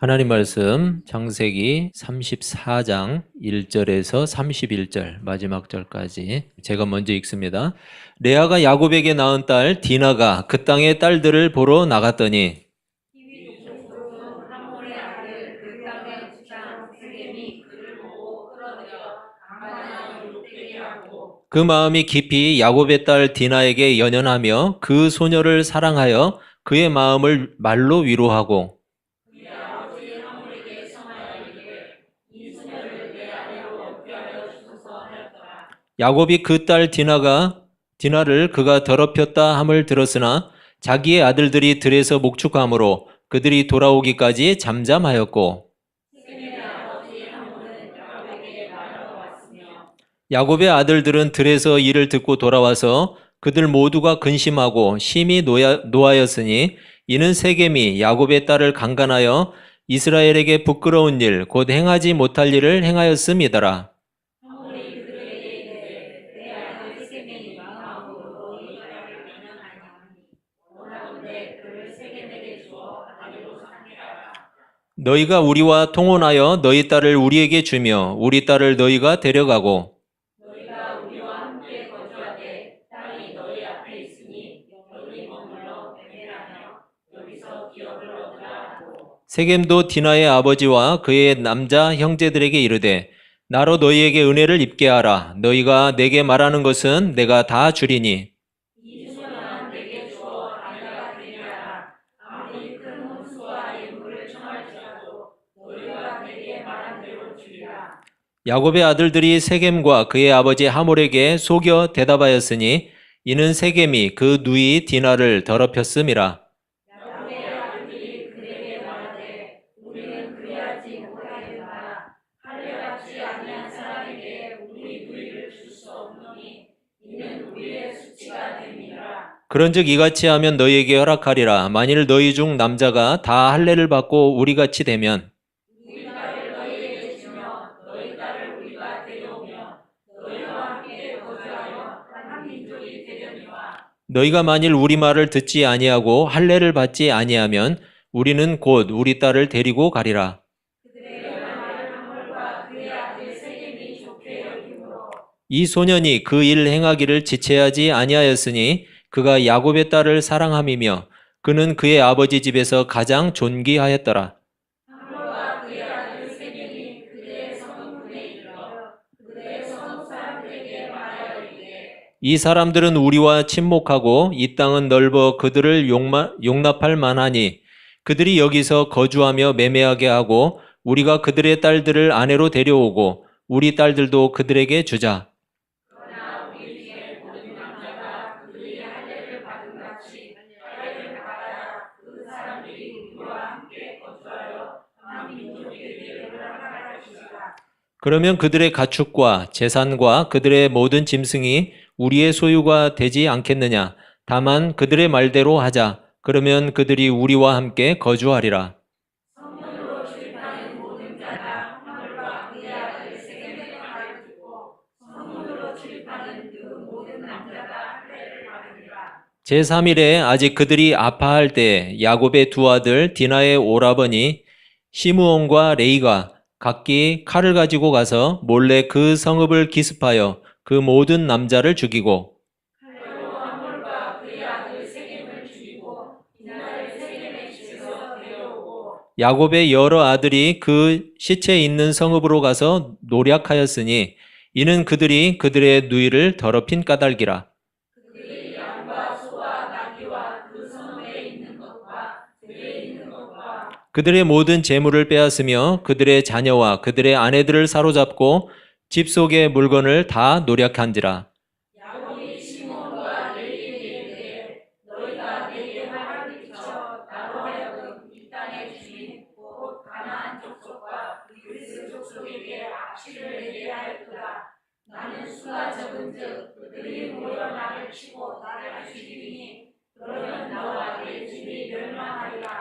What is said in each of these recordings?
하나님 말씀 창세기 34장 1절에서 31절 마지막 절까지 제가 먼저 읽습니다. 레아가 야곱에게 낳은 딸 디나가 그 땅의 딸들을 보러 나갔더니 그 마음이 깊이 야곱의 딸 디나에게 연연하며 그 소녀를 사랑하여 그의 마음을 말로 위로하고 야곱이 그 딸 디나를 그가 더럽혔다 함을 들었으나 자기의 아들들이 들에서 목축함으로 그들이 돌아오기까지 잠잠하였고 야곱의 아들들은 들에서 이를 듣고 돌아와서 그들 모두가 근심하고 심히 노하였으니 이는 세겜이 야곱의 딸을 강간하여 이스라엘에게 부끄러운 일 곧 행하지 못할 일을 행하였음이더라. 너희가 우리와 통혼하여 너희 딸을 우리에게 주며 우리 딸을 너희가 데려가고 세겜도 디나의 아버지와 그의 남자 형제들에게 이르되 나로 너희에게 은혜를 입게 하라. 너희가 내게 말하는 것은 내가 다 주리니 야곱의 아들들이 세겜과 그의 아버지 하몰에게 속여 대답하였으니 이는 세겜이 그 누이 디나를 더럽혔음이라. 그런즉 이같이 하면 너희에게 허락하리라. 만일 너희 중 남자가 다 할례를 받고 우리같이 되면 너희가 만일 우리 말을 듣지 아니하고 할례를 받지 아니하면 우리는 곧 우리 딸을 데리고 가리라. 이 소년이 그 일 행하기를 지체하지 아니하였으니 그가 야곱의 딸을 사랑함이며 그는 그의 아버지 집에서 가장 존귀하였더라. 이 사람들은 우리와 친목하고 이 땅은 넓어 그들을 용납할 만하니 그들이 여기서 거주하며 매매하게 하고 우리가 그들의 딸들을 아내로 데려오고 우리 딸들도 그들에게 주자. 그러면 그들의 가축과 재산과 그들의 모든 짐승이 우리의 소유가 되지 않겠느냐? 다만 그들의 말대로 하자. 그러면 그들이 우리와 함께 거주하리라. 제3일에 아직 그들이 아파할 때 야곱의 두 아들 디나의 오라버니 시므온과 레이가 각기 칼을 가지고 가서 몰래 그 성읍을 기습하여 그 모든 남자를 죽이고 야곱의 여러 아들이 그 시체 있는 성읍으로 가서 노략하였으니 이는 그들이 그들의 누이를 더럽힌 까닭이라. 그들의 모든 재물을 빼앗으며 그들의 자녀와 그들의 아내들을 사로잡고 집 속의 물건을 다 노략한지라.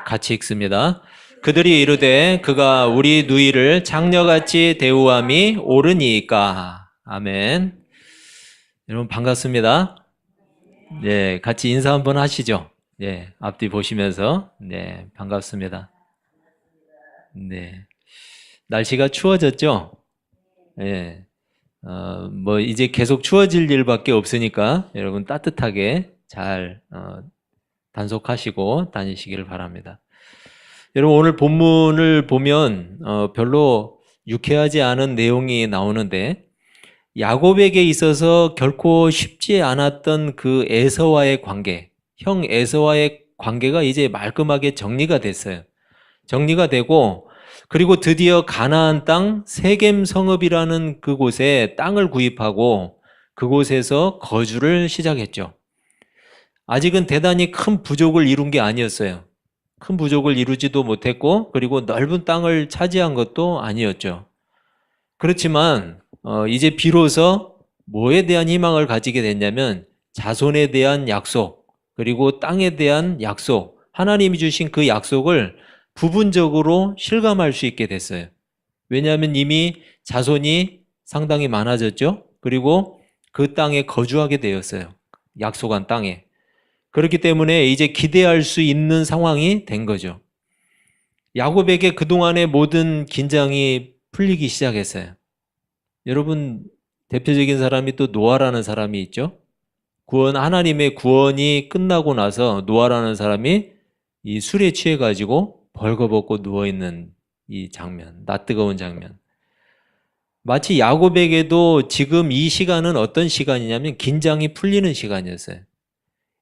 같이 읽습니다. 그들이 이르되 그가 우리 누이를 장녀같이 대우함이 옳으니까. 아멘. 여러분 반갑습니다. 네, 같이 인사 한번 하시죠. 네, 앞뒤 보시면서 네, 반갑습니다. 네. 날씨가 추워졌죠? 예. 뭐 이제 계속 추워질 일밖에 없으니까 여러분 따뜻하게 잘 단속하시고 다니시기를 바랍니다. 여러분 오늘 본문을 보면 별로 유쾌하지 않은 내용이 나오는데 야곱에게 있어서 결코 쉽지 않았던 그 에서와의 관계, 형 에서와의 관계가 이제 말끔하게 정리가 됐어요. 정리가 되고 그리고 드디어 가나안 땅 세겜 성읍이라는 그곳에 땅을 구입하고 그곳에서 거주를 시작했죠. 아직은 대단히 큰 부족을 이룬 게 아니었어요. 큰 부족을 이루지도 못했고 그리고 넓은 땅을 차지한 것도 아니었죠. 그렇지만 이제 비로소 뭐에 대한 희망을 가지게 됐냐면 자손에 대한 약속 그리고 땅에 대한 약속 하나님이 주신 그 약속을 부분적으로 실감할 수 있게 됐어요. 왜냐하면 이미 자손이 상당히 많아졌죠. 그리고 그 땅에 거주하게 되었어요. 약속한 땅에. 그렇기 때문에 이제 기대할 수 있는 상황이 된 거죠. 야곱에게 그동안의 모든 긴장이 풀리기 시작했어요. 여러분 대표적인 사람이 또 노아라는 사람이 있죠. 하나님의 구원이 끝나고 나서 노아라는 사람이 이 술에 취해가지고 벌거벗고 누워있는 이 장면, 낯뜨거운 장면. 마치 야곱에게도 지금 이 시간은 어떤 시간이냐면 긴장이 풀리는 시간이었어요.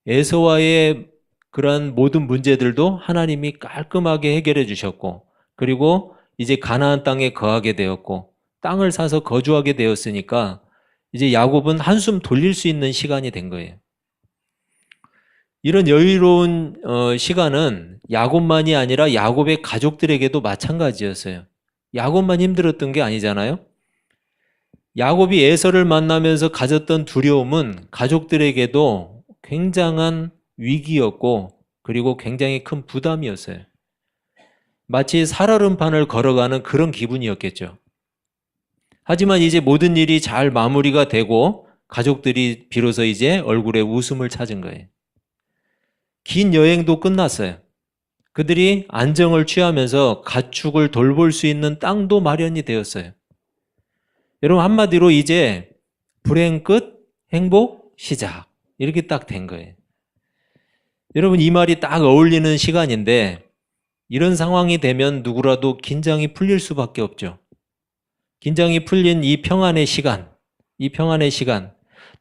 에서와의 그런 모든 문제들도 하나님이 깔끔하게 해결해 주셨고 그리고 이제 가나안 땅에 거하게 되었고 땅을 사서 거주하게 되었으니까 이제 야곱은 한숨 돌릴 수 있는 시간이 된 거예요. 이런 여유로운 시간은 야곱만이 아니라 야곱의 가족들에게도 마찬가지였어요. 야곱만 힘들었던 게 아니잖아요. 야곱이 에서를 만나면서 가졌던 두려움은 가족들에게도 굉장한 위기였고 그리고 굉장히 큰 부담이었어요. 마치 살얼음판을 걸어가는 그런 기분이었겠죠. 하지만 이제 모든 일이 잘 마무리가 되고 가족들이 비로소 이제 얼굴에 웃음을 찾은 거예요. 긴 여행도 끝났어요. 그들이 안정을 취하면서 가축을 돌볼 수 있는 땅도 마련이 되었어요. 여러분 한마디로 이제 불행 끝, 행복 시작 이렇게 딱 된 거예요. 여러분 이 말이 딱 어울리는 시간인데 이런 상황이 되면 누구라도 긴장이 풀릴 수밖에 없죠. 긴장이 풀린 이 평안의 시간,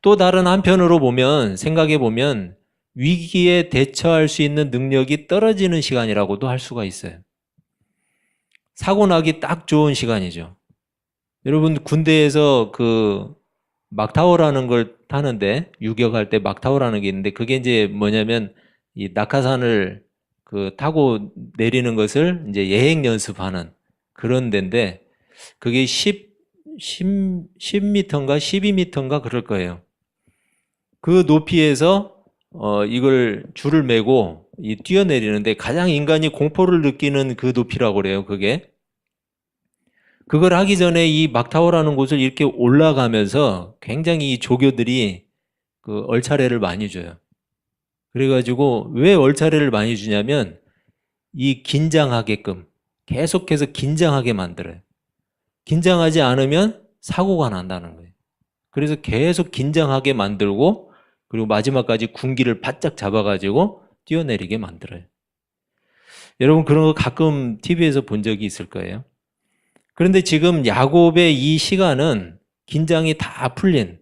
또 다른 한편으로 보면 생각해 보면 위기에 대처할 수 있는 능력이 떨어지는 시간이라고도 할 수가 있어요. 사고 나기 딱 좋은 시간이죠. 여러분 군대에서 그 막타워라는 걸 타는데 유격할 때 막타워라는 게 있는데 그게 이제 뭐냐면 이 낙하산을 그 타고 내리는 것을 이제 예행 연습하는 그런 데인데 그게 10m인가 12m인가 그럴 거예요. 그 높이에서 이걸 줄을 메고 뛰어내리는데 가장 인간이 공포를 느끼는 그 높이라고 그래요. 그걸 하기 전에 이 막타워라는 곳을 이렇게 올라가면서 굉장히 이 조교들이 그 얼차례를 많이 줘요. 그래가지고 왜 얼차례를 많이 주냐면 이 긴장하게끔 계속해서 긴장하게 만들어요. 긴장하지 않으면 사고가 난다는 거예요. 그래서 계속 긴장하게 만들고 그리고 마지막까지 군기를 바짝 잡아가지고 뛰어내리게 만들어요. 여러분 그런 거 가끔 TV에서 본 적이 있을 거예요. 그런데 지금 야곱의 이 시간은 긴장이 다 풀린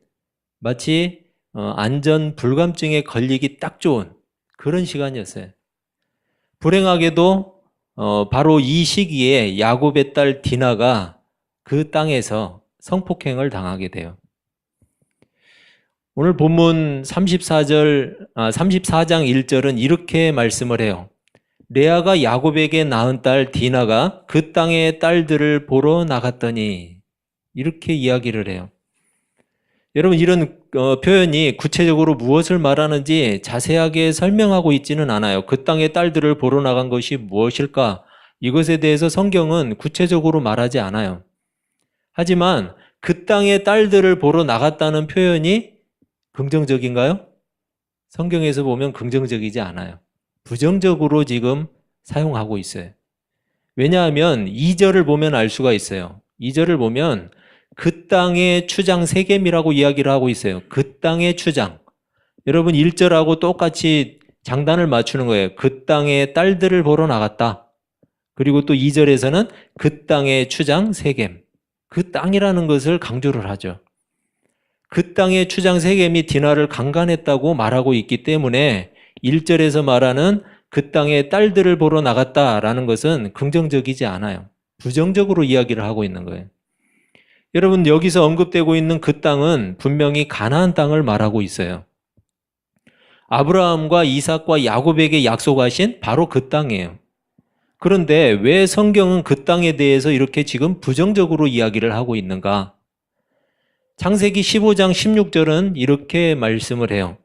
마치 안전 불감증에 걸리기 딱 좋은 그런 시간이었어요. 불행하게도 바로 이 시기에 야곱의 딸 디나가 그 땅에서 성폭행을 당하게 돼요. 오늘 본문 34장 1절은 이렇게 말씀을 해요. 레아가 야곱에게 낳은 딸 디나가 그 땅의 딸들을 보러 나갔더니 이렇게 이야기를 해요. 여러분 이런 표현이 구체적으로 무엇을 말하는지 자세하게 설명하고 있지는 않아요. 그 땅의 딸들을 보러 나간 것이 무엇일까? 이것에 대해서 성경은 구체적으로 말하지 않아요. 하지만 그 땅의 딸들을 보러 나갔다는 표현이 긍정적인가요? 성경에서 보면 긍정적이지 않아요. 부정적으로 지금 사용하고 있어요. 왜냐하면 2절을 보면 알 수가 있어요. 2절을 보면 그 땅의 추장 세겜이라고 이야기를 하고 있어요. 그 땅의 추장. 여러분 1절하고 똑같이 장단을 맞추는 거예요. 그 땅의 딸들을 보러 나갔다. 그리고 또 2절에서는 그 땅의 추장 세겜. 그 땅이라는 것을 강조를 하죠. 그 땅의 추장 세겜이 디나를 강간했다고 말하고 있기 때문에 1절에서 말하는 그 땅의 딸들을 보러 나갔다라는 것은 긍정적이지 않아요. 부정적으로 이야기를 하고 있는 거예요. 여러분 여기서 언급되고 있는 그 땅은 분명히 가나안 땅을 말하고 있어요. 아브라함과 이삭과 야곱에게 약속하신 바로 그 땅이에요. 그런데 왜 성경은 그 땅에 대해서 이렇게 지금 부정적으로 이야기를 하고 있는가? 창세기 15장 16절은 이렇게 말씀을 해요.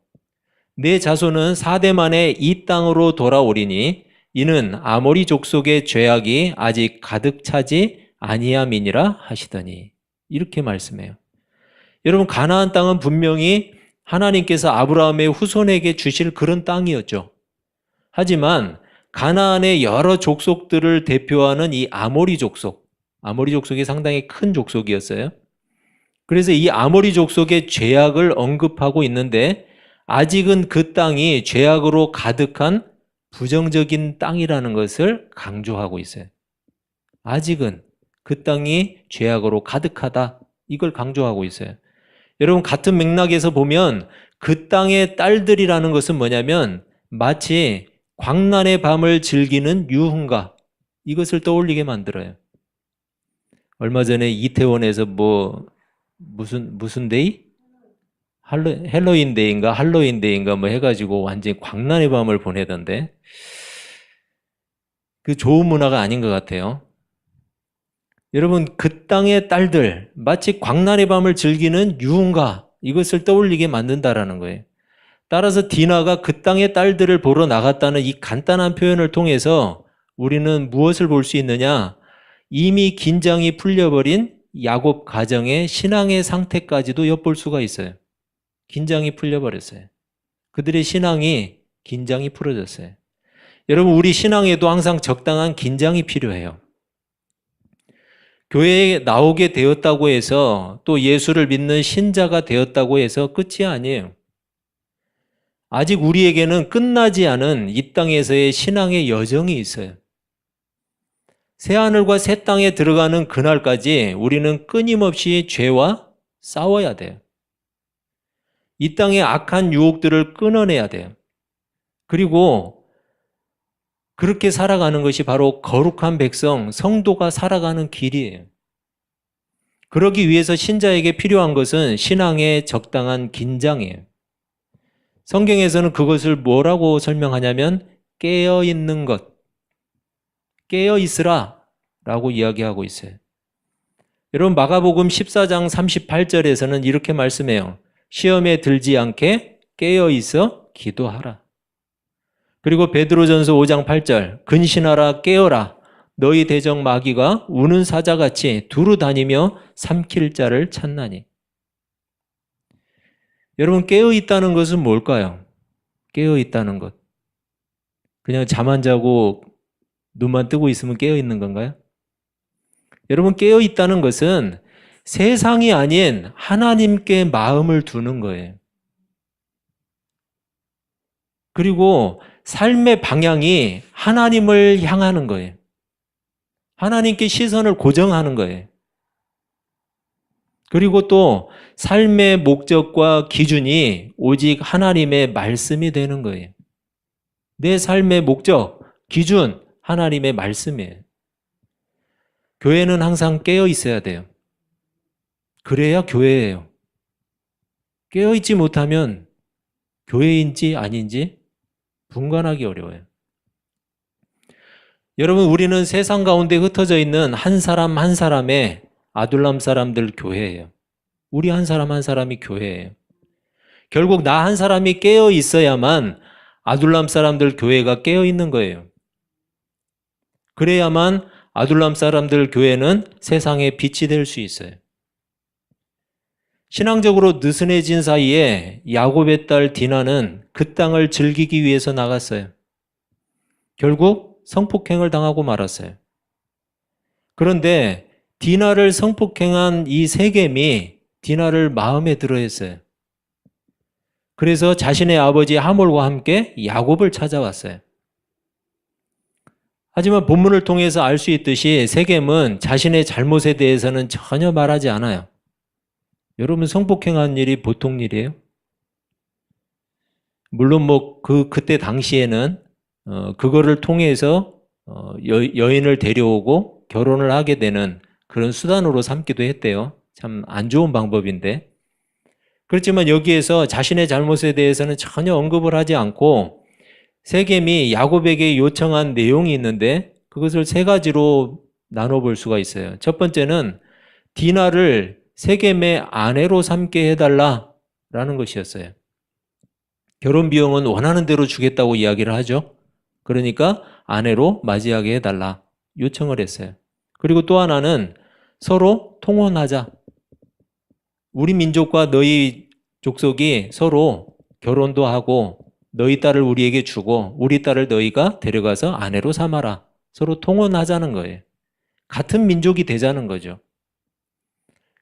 내 자손은 4대 만에 이 땅으로 돌아오리니 이는 아모리 족속의 죄악이 아직 가득 차지 아니함이니라 하시더니 이렇게 말씀해요. 여러분 가나안 땅은 분명히 하나님께서 아브라함의 후손에게 주실 그런 땅이었죠. 하지만 가나안의 여러 족속들을 대표하는 이 아모리 족속이 상당히 큰 족속이었어요. 그래서 이 아모리 족속의 죄악을 언급하고 있는데 아직은 그 땅이 죄악으로 가득한 부정적인 땅이라는 것을 강조하고 있어요. 아직은 그 땅이 죄악으로 가득하다. 이걸 강조하고 있어요. 여러분 같은 맥락에서 보면 그 땅의 딸들이라는 것은 뭐냐면 마치 광란의 밤을 즐기는 유흥가 이것을 떠올리게 만들어요. 얼마 전에 이태원에서 무슨 데이? 헬로윈 데이인가 뭐 해가지고 완전히 광란의 밤을 보내던데 그 좋은 문화가 아닌 것 같아요. 여러분 그 땅의 딸들 마치 광란의 밤을 즐기는 유흥가 이것을 떠올리게 만든다라는 거예요. 따라서 디나가 그 땅의 딸들을 보러 나갔다는 이 간단한 표현을 통해서 우리는 무엇을 볼 수 있느냐? 이미 긴장이 풀려버린 야곱 가정의 신앙의 상태까지도 엿볼 수가 있어요. 긴장이 풀려버렸어요. 그들의 긴장이 풀어졌어요. 여러분 우리 신앙에도 항상 적당한 긴장이 필요해요. 교회에 나오게 되었다고 해서 또 예수를 믿는 신자가 되었다고 해서 끝이 아니에요. 아직 우리에게는 끝나지 않은 이 땅에서의 신앙의 여정이 있어요. 새하늘과 새 땅에 들어가는 그날까지 우리는 끊임없이 죄와 싸워야 돼요. 이 땅의 악한 유혹들을 끊어내야 돼요. 그리고 그렇게 살아가는 것이 바로 거룩한 백성, 성도가 살아가는 길이에요. 그러기 위해서 신자에게 필요한 것은 신앙의 적당한 긴장이에요. 성경에서는 그것을 뭐라고 설명하냐면 깨어있는 것, 깨어있으라 라고 이야기하고 있어요. 여러분 마가복음 14장 38절에서는 이렇게 말씀해요. 시험에 들지 않게 깨어있어 기도하라. 그리고 베드로전서 5장 8절 근신하라 깨어라 너희 대적 마귀가 우는 사자같이 두루 다니며 삼킬 자를 찾나니. 여러분 깨어있다는 것은 뭘까요? 깨어있다는 것. 그냥 잠 안 자고 눈만 뜨고 있으면 깨어있는 건가요? 여러분 깨어있다는 것은 세상이 아닌 하나님께 마음을 두는 거예요. 그리고 삶의 방향이 하나님을 향하는 거예요. 하나님께 시선을 고정하는 거예요. 그리고 또 삶의 목적과 기준이 오직 하나님의 말씀이 되는 거예요. 내 삶의 목적, 기준, 하나님의 말씀이에요. 교회는 항상 깨어 있어야 돼요. 그래야 교회예요. 깨어 있지 못하면 교회인지 아닌지 분간하기 어려워요. 여러분 우리는 세상 가운데 흩어져 있는 한 사람 한 사람의 아둘람 사람들 교회예요. 우리 한 사람 한 사람이 교회예요. 결국 나 한 사람이 깨어 있어야만 아둘람 사람들 교회가 깨어 있는 거예요. 그래야만 아둘람 사람들 교회는 세상의 빛이 될 수 있어요. 신앙적으로 느슨해진 사이에 야곱의 딸 디나는 그 땅을 즐기기 위해서 나갔어요. 결국 성폭행을 당하고 말았어요. 그런데 디나를 성폭행한 이 세겜이 디나를 마음에 들어 했어요. 그래서 자신의 아버지 하몰과 함께 야곱을 찾아왔어요. 하지만 본문을 통해서 알 수 있듯이 세겜은 자신의 잘못에 대해서는 전혀 말하지 않아요. 여러분, 성폭행한 일이 보통 일이에요? 물론 그때 당시에는 그거를 통해서 여인을 데려오고 결혼을 하게 되는 그런 수단으로 삼기도 했대요. 참 안 좋은 방법인데. 그렇지만 여기에서 자신의 잘못에 대해서는 전혀 언급을 하지 않고 세겜이 야곱에게 요청한 내용이 있는데 그것을 세 가지로 나눠볼 수가 있어요. 첫 번째는 디나를 세겜의 아내로 삼게 해달라라는 것이었어요. 결혼 비용은 원하는 대로 주겠다고 이야기를 하죠. 그러니까 아내로 맞이하게 해달라 요청을 했어요. 그리고 또 하나는 서로 통혼하자. 우리 민족과 너희 족속이 서로 결혼도 하고 너희 딸을 우리에게 주고 우리 딸을 너희가 데려가서 아내로 삼아라. 서로 통혼하자는 거예요. 같은 민족이 되자는 거죠.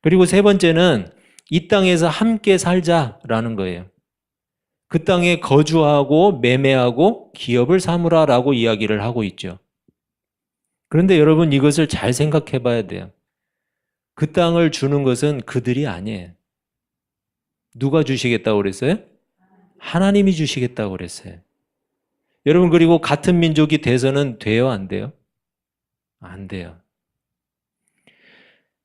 그리고 세 번째는 이 땅에서 함께 살자라는 거예요. 그 땅에 거주하고 매매하고 기업을 삼으라라고 이야기를 하고 있죠. 그런데 여러분, 이것을 잘 생각해 봐야 돼요. 그 땅을 주는 것은 그들이 아니에요. 누가 주시겠다고 그랬어요? 하나님이 주시겠다고 그랬어요. 여러분, 그리고 같은 민족이 돼서는 돼요, 안 돼요? 안 돼요.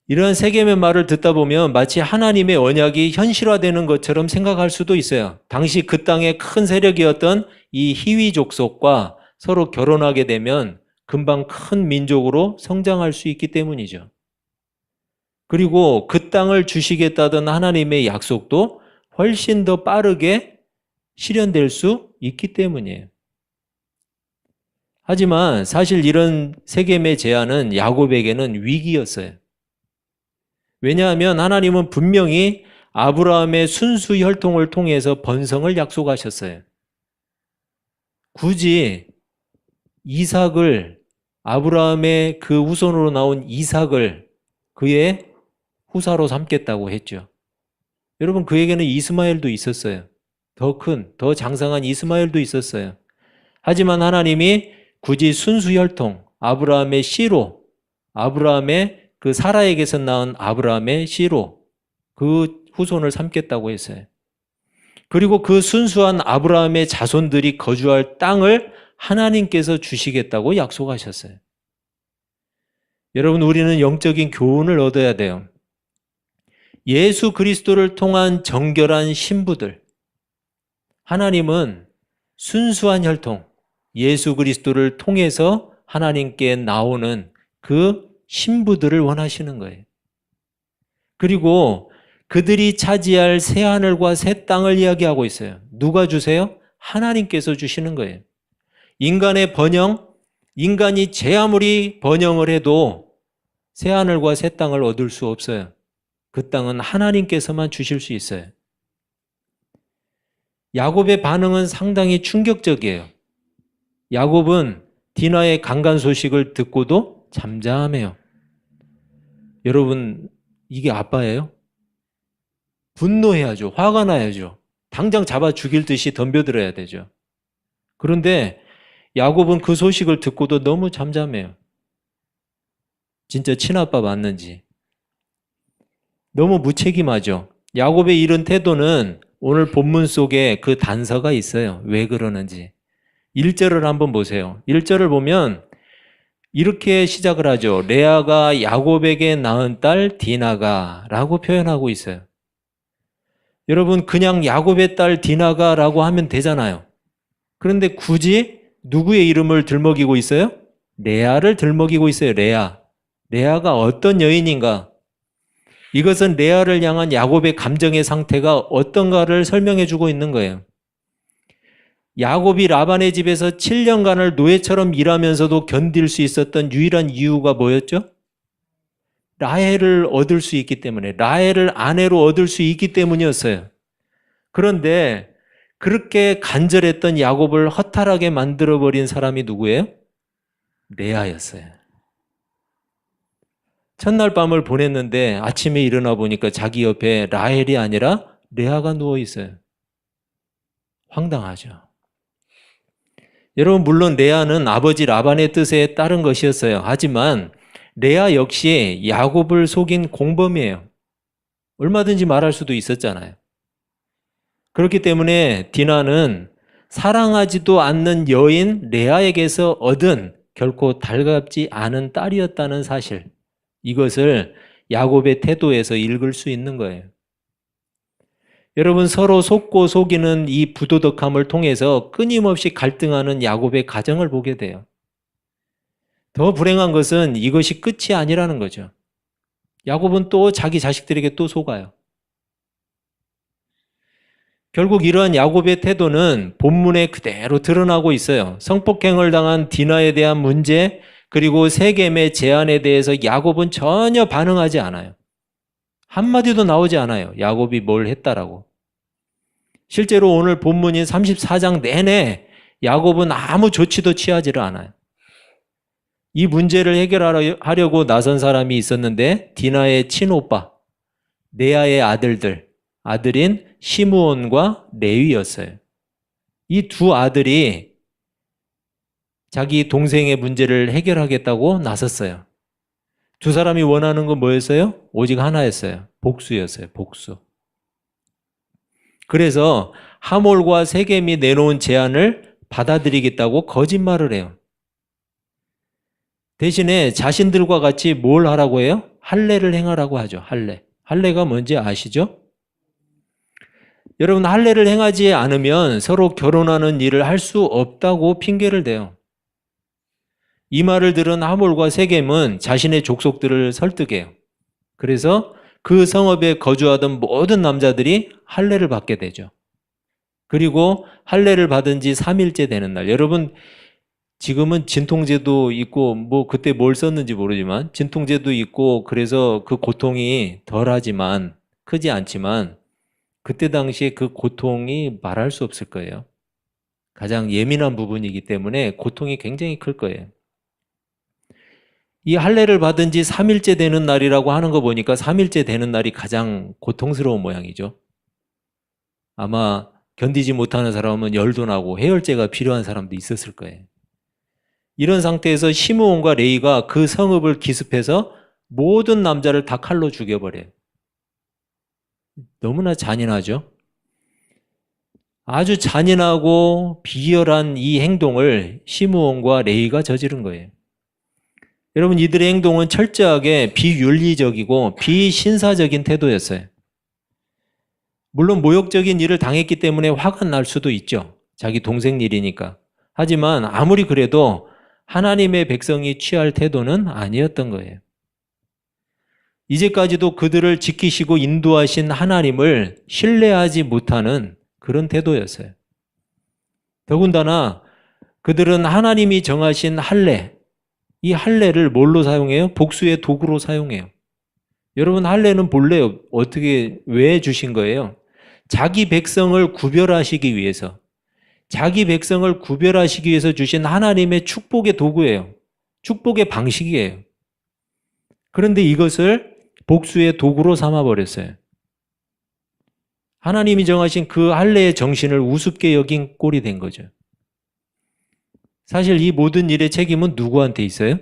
이러한 세겜의 말을 듣다 보면 마치 하나님의 언약이 현실화되는 것처럼 생각할 수도 있어요. 당시 그 땅의 큰 세력이었던 이 히위 족속과 서로 결혼하게 되면 금방 큰 민족으로 성장할 수 있기 때문이죠. 그리고 그 땅을 주시겠다던 하나님의 약속도 훨씬 더 빠르게 실현될 수 있기 때문이에요. 하지만 사실 이런 세겜의 제안은 야곱에게는 위기였어요. 왜냐하면 하나님은 분명히 아브라함의 순수 혈통을 통해서 번성을 약속하셨어요. 굳이 이삭을, 아브라함의 그 후손으로 나온 이삭을 그의 후사로 삼겠다고 했죠. 여러분, 그에게는 이스마엘도 있었어요. 더 큰, 더 장성한 이스마엘도 있었어요. 하지만 하나님이 굳이 순수 혈통, 아브라함의 씨로, 아브라함의 그 사라에게서 낳은 아브라함의 씨로 그 후손을 삼겠다고 했어요. 그리고 그 순수한 아브라함의 자손들이 거주할 땅을 하나님께서 주시겠다고 약속하셨어요. 여러분, 우리는 영적인 교훈을 얻어야 돼요. 예수 그리스도를 통한 정결한 신부들, 하나님은 순수한 혈통, 예수 그리스도를 통해서 하나님께 나오는 그 신부들을 원하시는 거예요. 그리고 그들이 차지할 새 하늘과 새 땅을 이야기하고 있어요. 누가 주세요? 하나님께서 주시는 거예요. 인간의 번영, 인간이 제 아무리 번영을 해도 새 하늘과 새 땅을 얻을 수 없어요. 그 땅은 하나님께서만 주실 수 있어요. 야곱의 반응은 상당히 충격적이에요. 야곱은 디나의 강간 소식을 듣고도 잠잠해요. 여러분, 이게 아빠예요? 분노해야죠. 화가 나야죠. 당장 잡아 죽일 듯이 덤벼들어야 되죠. 그런데 야곱은 그 소식을 듣고도 너무 잠잠해요. 진짜 친아빠 맞는지. 너무 무책임하죠. 야곱의 이런 태도는 오늘 본문 속에 그 단서가 있어요. 왜 그러는지. 1절을 한번 보세요. 1절을 보면 이렇게 시작을 하죠. 레아가 야곱에게 낳은 딸 디나가 라고 표현하고 있어요. 여러분, 그냥 야곱의 딸 디나가 라고 하면 되잖아요. 그런데 굳이 누구의 이름을 들먹이고 있어요? 레아를 들먹이고 있어요. 레아. 레아가 어떤 여인인가? 이것은 레아를 향한 야곱의 감정의 상태가 어떤가를 설명해 주고 있는 거예요. 야곱이 라반의 집에서 7년간을 노예처럼 일하면서도 견딜 수 있었던 유일한 이유가 뭐였죠? 라헬을 얻을 수 있기 때문에, 라헬을 아내로 얻을 수 있기 때문이었어요. 그런데 그렇게 간절했던 야곱을 허탈하게 만들어버린 사람이 누구예요? 레아였어요. 첫날 밤을 보냈는데 아침에 일어나 보니까 자기 옆에 라헬이 아니라 레아가 누워 있어요. 황당하죠. 여러분, 물론 레아는 아버지 라반의 뜻에 따른 것이었어요. 하지만 레아 역시 야곱을 속인 공범이에요. 얼마든지 말할 수도 있었잖아요. 그렇기 때문에 디나는 사랑하지도 않는 여인 레아에게서 얻은 결코 달갑지 않은 딸이었다는 사실, 이것을 야곱의 태도에서 읽을 수 있는 거예요. 여러분, 서로 속고 속이는 이 부도덕함을 통해서 끊임없이 갈등하는 야곱의 가정을 보게 돼요. 더 불행한 것은 이것이 끝이 아니라는 거죠. 야곱은 또 자기 자식들에게 또 속아요. 결국 이러한 야곱의 태도는 본문에 그대로 드러나고 있어요. 성폭행을 당한 디나에 대한 문제, 그리고 세겜의 제안에 대해서 야곱은 전혀 반응하지 않아요. 한마디도 나오지 않아요. 야곱이 뭘 했다라고. 실제로 오늘 본문인 34장 내내 야곱은 아무 조치도 취하지를 않아요. 이 문제를 해결하려고 나선 사람이 있었는데 디나의 친오빠, 레아의 아들인 시므온과 레위였어요. 이 두 아들이 자기 동생의 문제를 해결하겠다고 나섰어요. 두 사람이 원하는 건 뭐였어요? 오직 하나였어요. 복수였어요. 복수. 그래서 하몰과 세겜이 내놓은 제안을 받아들이겠다고 거짓말을 해요. 대신에 자신들과 같이 뭘 하라고 해요? 할례를 행하라고 하죠. 할례. 할례가 뭔지 아시죠? 여러분, 할례를 행하지 않으면 서로 결혼하는 일을 할 수 없다고 핑계를 대요. 이 말을 들은 하몰과 세겜은 자신의 족속들을 설득해요. 그래서 그 성읍에 거주하던 모든 남자들이 할례를 받게 되죠. 그리고 할례를 받은 지 3일째 되는 날, 여러분, 지금은 진통제도 있고 뭐 그때 뭘 썼는지 모르지만 진통제도 있고 그래서 그 고통이 덜하지만, 크지 않지만 그때 당시에 그 고통이 말할 수 없을 거예요. 가장 예민한 부분이기 때문에 고통이 굉장히 클 거예요. 이 할례를 받은 지 3일째 되는 날이라고 하는 거 보니까 3일째 되는 날이 가장 고통스러운 모양이죠. 아마 견디지 못하는 사람은 열도 나고 해열제가 필요한 사람도 있었을 거예요. 이런 상태에서 시므온과 레위가 그 성읍을 기습해서 모든 남자를 다 칼로 죽여버려요. 너무나 잔인하죠? 아주 잔인하고 비열한 이 행동을 시므온과 레위가 저지른 거예요. 여러분, 이들의 행동은 철저하게 비윤리적이고 비신사적인 태도였어요. 물론 모욕적인 일을 당했기 때문에 화가 날 수도 있죠. 자기 동생 일이니까. 하지만 아무리 그래도 하나님의 백성이 취할 태도는 아니었던 거예요. 이제까지도 그들을 지키시고 인도하신 하나님을 신뢰하지 못하는 그런 태도였어요. 더군다나 그들은 하나님이 정하신 할례, 이 할례를 뭘로 사용해요? 복수의 도구로 사용해요. 여러분, 할례는 본래 어떻게, 왜 주신 거예요? 자기 백성을 구별하시기 위해서, 자기 백성을 구별하시기 위해서 주신 하나님의 축복의 도구예요. 축복의 방식이에요. 그런데 이것을 복수의 도구로 삼아버렸어요. 하나님이 정하신 그 할례의 정신을 우습게 여긴 꼴이 된 거죠. 사실 이 모든 일의 책임은 누구한테 있어요?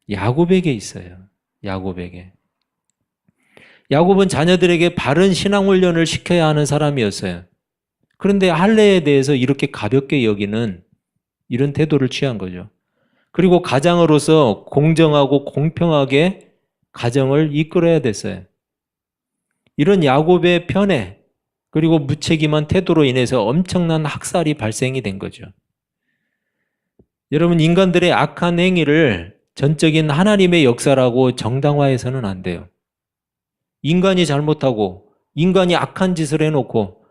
야곱에게 있어요. 야곱에게. 야곱은 자녀들에게 바른 신앙 훈련을 시켜야 하는 사람이었어요. 그런데 할례에 대해서 이렇게 가볍게 여기는 이런 태도를 취한 거죠. 그리고 가장으로서 공정하고 공평하게 가정을 이끌어야 됐어요. 이런 야곱의 편애 그리고 무책임한 태도로 인해서 엄청난 학살이 발생이 된 거죠. 여러분, 인간들의 악한 행위를 전적인 하나님의 역사라고 정당화해서는 안 돼요. 인간이 잘못하고 인간이 악한 짓을 해놓고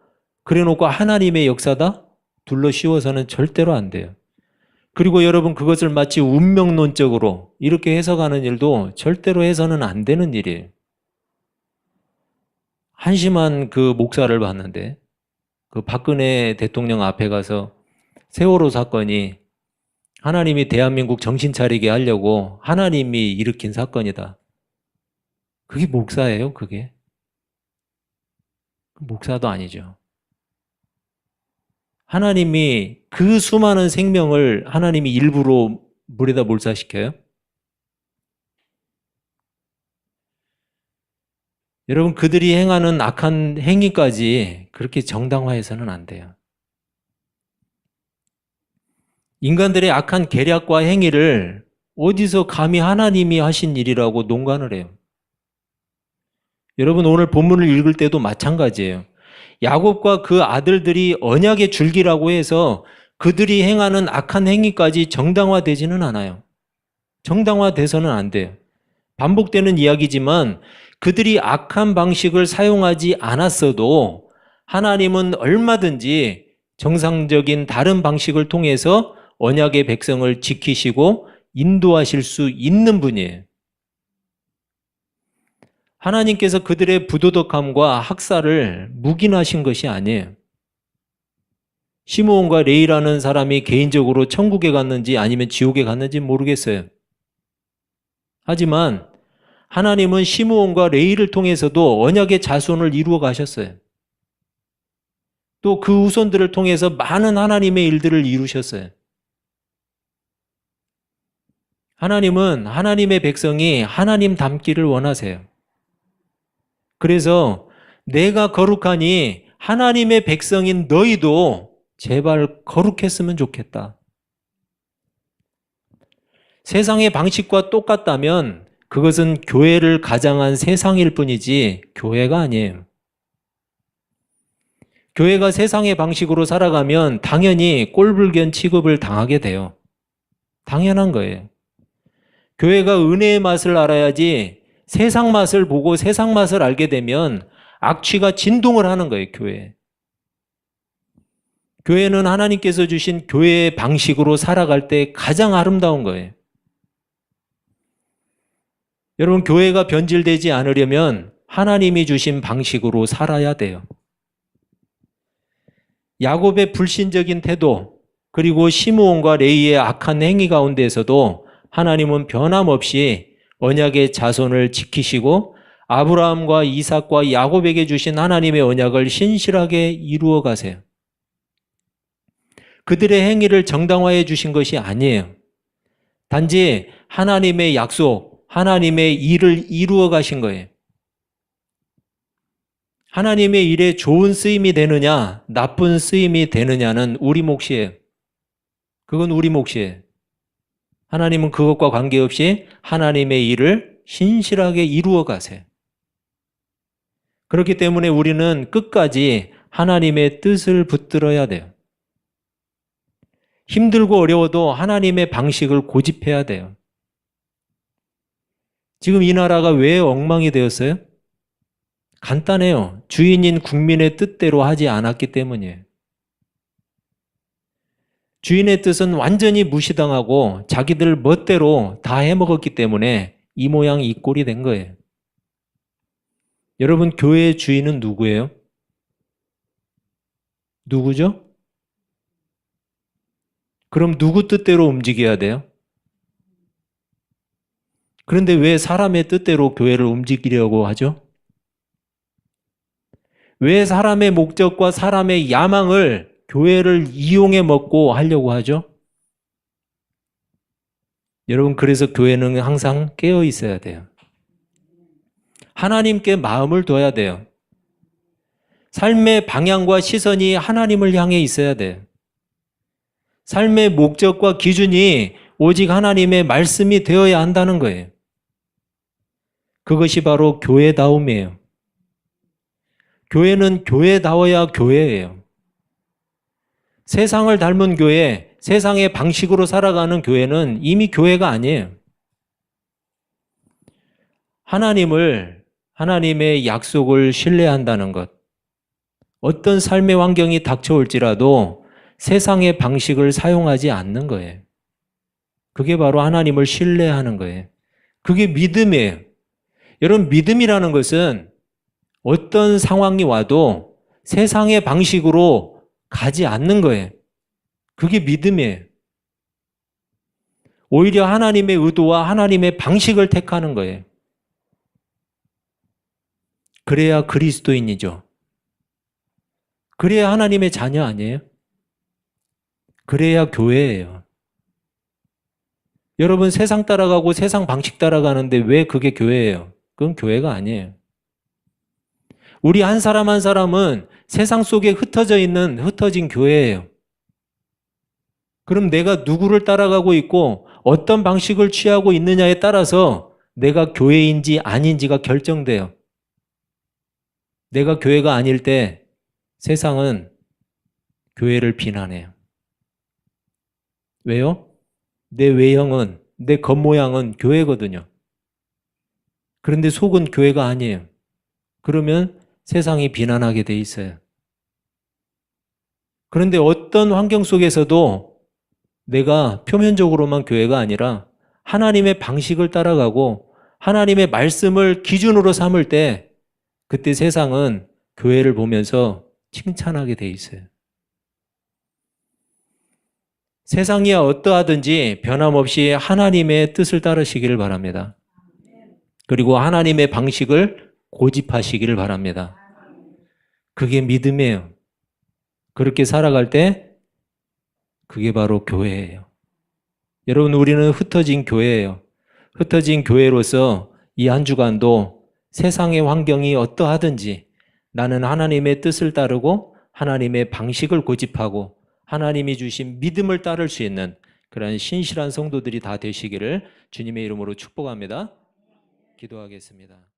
그래놓고 하나님의 역사다? 둘러 씌워서는 절대로 안 돼요. 그리고 여러분, 그것을 마치 운명론적으로 이렇게 해석하는 일도 절대로 해서는 안 되는 일이에요. 한심한 그 목사를 봤는데 그 박근혜 대통령 앞에 가서 세월호 사건이 하나님이 대한민국 정신 차리게 하려고 하나님이 일으킨 사건이다. 그게 목사예요, 그게? 목사도 아니죠. 하나님이 그 수많은 생명을 하나님이 일부러 물에다 몰사시켜요? 여러분, 그들이 행하는 악한 행위까지 그렇게 정당화해서는 안 돼요. 인간들의 악한 계략과 행위를 어디서 감히 하나님이 하신 일이라고 농간을 해요. 여러분, 오늘 본문을 읽을 때도 마찬가지예요. 야곱과 그 아들들이 언약의 줄기라고 해서 그들이 행하는 악한 행위까지 정당화되지는 않아요. 정당화돼서는 안 돼요. 반복되는 이야기지만 그들이 악한 방식을 사용하지 않았어도 하나님은 얼마든지 정상적인 다른 방식을 통해서 언약의 백성을 지키시고 인도하실 수 있는 분이에요. 하나님께서 그들의 부도덕함과 학살을 묵인하신 것이 아니에요. 시므온과 레위라는 사람이 개인적으로 천국에 갔는지 아니면 지옥에 갔는지 모르겠어요. 하지만 하나님은 시므온과 레위를 통해서도 언약의 자손을 이루어 가셨어요. 또 그 후손들을 통해서 많은 하나님의 일들을 이루셨어요. 하나님은 하나님의 백성이 하나님 닮기를 원하세요. 그래서 내가 거룩하니 하나님의 백성인 너희도 제발 거룩했으면 좋겠다. 세상의 방식과 똑같다면 그것은 교회를 가장한 세상일 뿐이지 교회가 아니에요. 교회가 세상의 방식으로 살아가면 당연히 꼴불견 취급을 당하게 돼요. 당연한 거예요. 교회가 은혜의 맛을 알아야지 세상 맛을 보고 세상 맛을 알게 되면 악취가 진동을 하는 거예요, 교회에. 교회는 하나님께서 주신 교회의 방식으로 살아갈 때 가장 아름다운 거예요. 여러분, 교회가 변질되지 않으려면 하나님이 주신 방식으로 살아야 돼요. 야곱의 불신적인 태도, 그리고 시므온과 레위의 악한 행위 가운데에서도 하나님은 변함없이 언약의 자손을 지키시고 아브라함과 이삭과 야곱에게 주신 하나님의 언약을 신실하게 이루어 가세요. 그들의 행위를 정당화해 주신 것이 아니에요. 단지 하나님의 약속, 하나님의 일을 이루어 가신 거예요. 하나님의 일에 좋은 쓰임이 되느냐, 나쁜 쓰임이 되느냐는 우리 몫이에요. 그건 우리 몫이에요. 하나님은 그것과 관계없이 하나님의 일을 신실하게 이루어 가세요. 그렇기 때문에 우리는 끝까지 하나님의 뜻을 붙들어야 돼요. 힘들고 어려워도 하나님의 방식을 고집해야 돼요. 지금 이 나라가 왜 엉망이 되었어요? 간단해요. 주인인 국민의 뜻대로 하지 않았기 때문이에요. 주인의 뜻은 완전히 무시당하고 자기들 멋대로 다 해먹었기 때문에 이 모양 이 꼴이 된 거예요. 여러분, 교회의 주인은 누구예요? 누구죠? 그럼 누구 뜻대로 움직여야 돼요? 그런데 왜 사람의 뜻대로 교회를 움직이려고 하죠? 왜 사람의 목적과 사람의 야망을 교회를 이용해 먹고 하려고 하죠? 여러분, 그래서 교회는 항상 깨어 있어야 돼요. 하나님께 마음을 둬야 돼요. 삶의 방향과 시선이 하나님을 향해 있어야 돼요. 삶의 목적과 기준이 오직 하나님의 말씀이 되어야 한다는 거예요. 그것이 바로 교회다움이에요. 교회는 교회다워야 교회예요. 세상을 닮은 교회, 세상의 방식으로 살아가는 교회는 이미 교회가 아니에요. 하나님의 약속을 신뢰한다는 것. 어떤 삶의 환경이 닥쳐올지라도 세상의 방식을 사용하지 않는 거예요. 그게 바로 하나님을 신뢰하는 거예요. 그게 믿음이에요. 여러분, 믿음이라는 것은 어떤 상황이 와도 세상의 방식으로 가지 않는 거예요. 그게 믿음이에요. 오히려 하나님의 의도와 하나님의 방식을 택하는 거예요. 그래야 그리스도인이죠. 그래야 하나님의 자녀 아니에요? 그래야 교회예요. 여러분 세상 따라가고 세상 방식 따라가는데 왜 그게 교회예요? 그건 교회가 아니에요. 우리 한 사람 한 사람은 세상 속에 흩어진 교회예요. 그럼 내가 누구를 따라가고 있고 어떤 방식을 취하고 있느냐에 따라서 내가 교회인지 아닌지가 결정돼요. 내가 교회가 아닐 때 세상은 교회를 비난해요. 왜요? 내 외형은, 내 겉모양은 교회거든요. 그런데 속은 교회가 아니에요. 그러면 세상이 비난하게 돼 있어요. 그런데 어떤 환경 속에서도 내가 표면적으로만 교회가 아니라 하나님의 방식을 따라가고 하나님의 말씀을 기준으로 삼을 때 그때 세상은 교회를 보면서 칭찬하게 돼 있어요. 세상이 어떠하든지 변함없이 하나님의 뜻을 따르시기를 바랍니다. 그리고 하나님의 방식을 고집하시기를 바랍니다. 그게 믿음이에요. 그렇게 살아갈 때 그게 바로 교회예요. 여러분, 우리는 흩어진 교회예요. 흩어진 교회로서 이 한 주간도 세상의 환경이 어떠하든지 나는 하나님의 뜻을 따르고 하나님의 방식을 고집하고 하나님이 주신 믿음을 따를 수 있는 그런 신실한 성도들이 다 되시기를 주님의 이름으로 축복합니다. 기도하겠습니다.